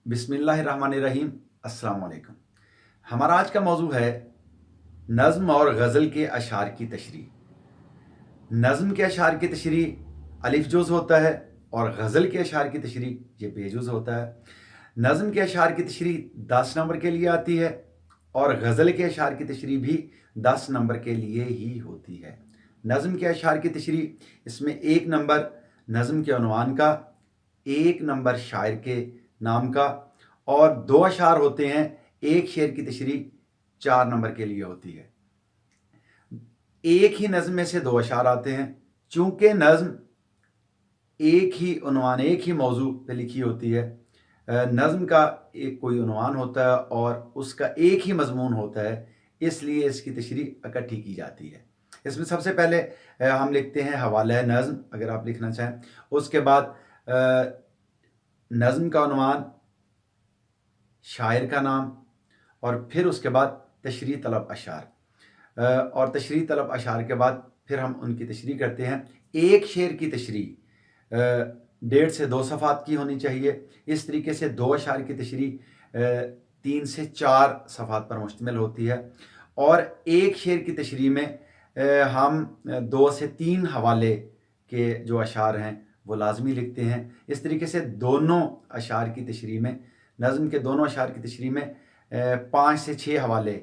बिस्मिल्लाहिर्रहमानिर्रहीम। अस्सलाम वालेकुम। हमारा आज का मौजू है नज़्म और गज़ल के अशार की तशरीह। नज़्म के अशार की तशरीह अलिफ जुज़ होता है और गज़ल के अशार की तशरीह ये बेजुज़ होता है। नज़्म के अशार की तशरीह 10 नंबर के लिए आती है और गज़ल के अशार की तशरीह भी 10 नंबर के लिए ही होती है। नज़्म के अशार की तशरीह, इसमें 1 नंबर नज़्म के उन्वान का, 1 नंबर शायर के नाम का और 2 अशार होते हैं। एक शेर की तशरीह 4 नंबर के लिए होती है। एक ही नज़्म में से 2 अशार आते हैं। चूंकि नज़्म एक ही उन्वान, एक ही मौजू पे लिखी होती है, नज़्म का एक कोई उन्वान होता है और उसका एक ही मजमून होता है, इसलिए इसकी तशरीह इकट्ठी की जाती है। इसमें सबसे पहले हम लिखते हैं हवाला नज़्म, अगर आप लिखना चाहें। उसके बाद नज़्म का उन्वान, शायर का नाम और फिर उसके बाद तशरीह तलब अशार, और तशरीह तलब अशार के बाद फिर हम उनकी तशरीह करते हैं। एक शेर की तशरीह 1.5 से 2 सफ़ात की होनी चाहिए। इस तरीके से 2 अशार की तशरीह 3 से 4 सफ़ात पर मुश्तमिल होती है और एक शेर की तशरीह में हम 2 से 3 हवाले के जो अशार हैं वो लाजमी लिखते हैं। इस तरीके से दोनों अशार की तशरीह में, नज़्म के दोनों अशार की तशरीह में 5 से 6 हवाले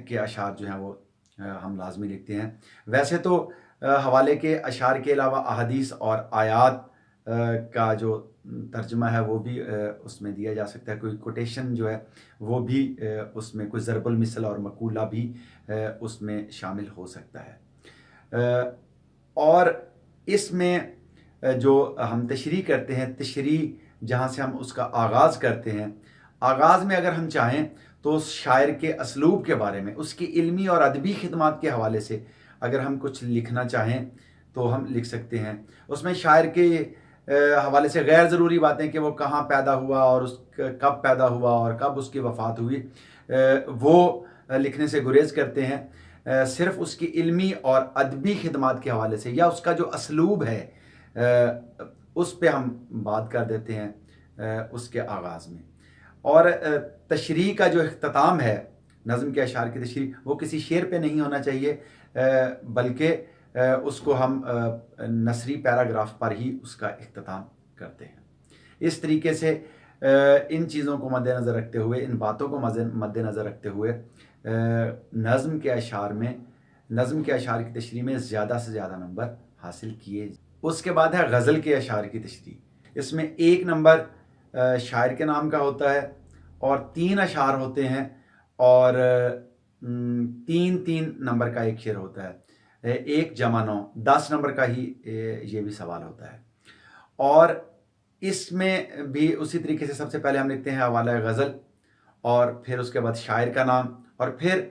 के अशार जो हैं वो हम लाजमी लिखते हैं। वैसे तो हवाले के अशार के अलावा अहादीस और आयात का जो तर्जुमा है वो भी उसमें दिया जा सकता है। कोई कोटेशन जो है वो भी उसमें, कोई ज़रबुल मिसल और मकूला भी उसमें शामिल हो सकता है। और इसमें जो हम तशरीह करते हैं, तशरीह जहाँ से हम उसका आगाज़ करते हैं, आगाज़ में अगर हम चाहें तो शायर के असलूब के बारे में, उसकी इल्मी और अदबी खिदमात के हवाले से अगर हम कुछ लिखना चाहें तो हम लिख सकते हैं। उसमें शायर के हवाले से गैर ज़रूरी बातें कि वो कहाँ पैदा हुआ और उस कब पैदा हुआ और कब उसकी वफ़ात हुई, वो लिखने से गुरेज करते हैं। सिर्फ उसकी इल्मी और अदबी खिदमात के हवाले से या उसका जो असलूब है उस पर हम बात कर देते हैं उसके आगाज़ में। और तशरीह का जो इख्तिताम है, नज़्म के अशार की तशरीह, वो किसी शेर पे नहीं होना चाहिए, बल्कि उसको हम नसरी पैराग्राफ पर ही उसका इख्तिताम करते हैं। इस तरीके से इन चीज़ों को मद्देनज़र रखते हुए, इन बातों को मद्देनज़र रखते हुए नज़्म के अशार में, नज़्म के अशार की तशरीह में ज़्यादा से ज़्यादा नंबर हासिल किए। उसके बाद है गज़ल के अशार की तशरीह। इसमें 1 नंबर शायर के नाम का होता है और 3 अशार होते हैं और 3-3 नंबर का एक शेर होता है। 1 जमा 9, 10 नंबर का ही ये भी सवाल होता है। और इसमें भी उसी तरीके से सबसे पहले हम लिखते हैं हवाला गज़ल और फिर उसके बाद शायर का नाम, और फिर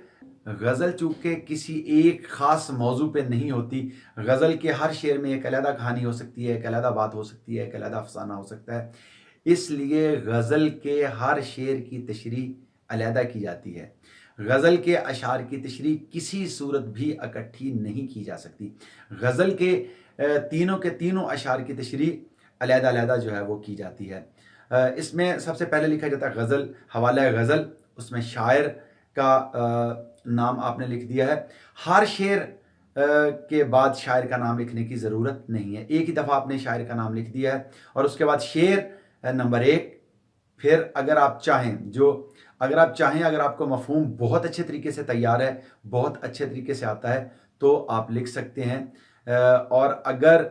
गज़ल चूँकि किसी एक ख़ास मौजू पे नहीं होती, गज़ल के हर शेर में एक अलहदा कहानी हो सकती है, एक अलहदा बात हो सकती है, एक अलहदा अफ़साना हो सकता है, इसलिए गज़ल के हर शेर की तशरीह अलहदा की जाती है। गज़ल के अशार की तशरीह किसी सूरत भी इकट्ठी नहीं की जा सकती। गज़ल के तीनों के तीनों अशार की तशरीह अलहदा-अलहदा जो है वो की जाती है। इसमें सबसे पहले लिखा जाता है गज़ल, हवाला गज़ल, उसमें शायर का नाम आपने लिख दिया है। हर शेर के बाद शायर का नाम लिखने की ज़रूरत नहीं है। एक ही दफ़ा आपने शायर का नाम लिख दिया है और उसके बाद शेर नंबर 1। फिर अगर आप चाहें, अगर आपको मफ़हूम बहुत अच्छे तरीके से तैयार है, बहुत अच्छे तरीके से आता है, तो आप लिख सकते हैं। और अगर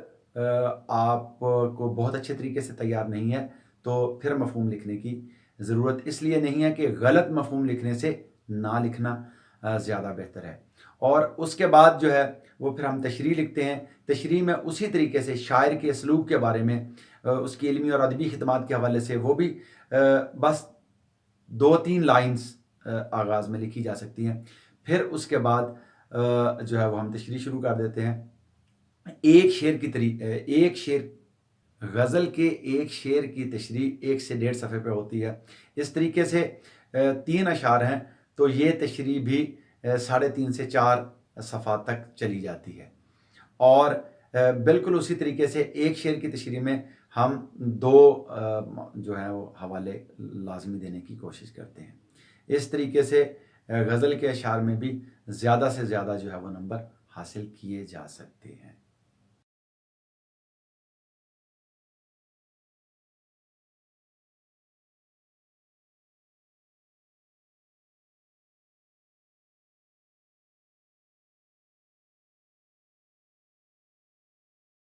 आपको बहुत अच्छे तरीके से तैयार नहीं है तो फिर मफ़हूम लिखने की ज़रूरत इसलिए नहीं है कि गलत मफ़हूम लिखने से ना लिखना ज़्यादा बेहतर है। और उसके बाद जो है वो फिर हम तशरीह लिखते हैं। तशरीह में उसी तरीके से शायर के असलूब के बारे में, उसकी इल्मी और अदबी खिदमात के हवाले से वो भी बस 2-3 लाइन्स आगाज़ में लिखी जा सकती हैं। फिर उसके बाद जो है वो हम तशरीह शुरू कर देते हैं। एक शेर, गज़ल के एक शेर की तशरीह 1 से 1.5 सफ़े पे होती है। इस तरीके से 3 अशार हैं तो ये तशरीह भी 3.5 से 4 सफ़ा तक चली जाती है। और बिल्कुल उसी तरीके से एक शेर की तशरीह में हम 2 जो है वो हवाले लाजमी देने की कोशिश करते हैं। इस तरीके से गज़ल के अशार में भी ज़्यादा से ज़्यादा जो है वो नंबर हासिल किए जा सकते हैं।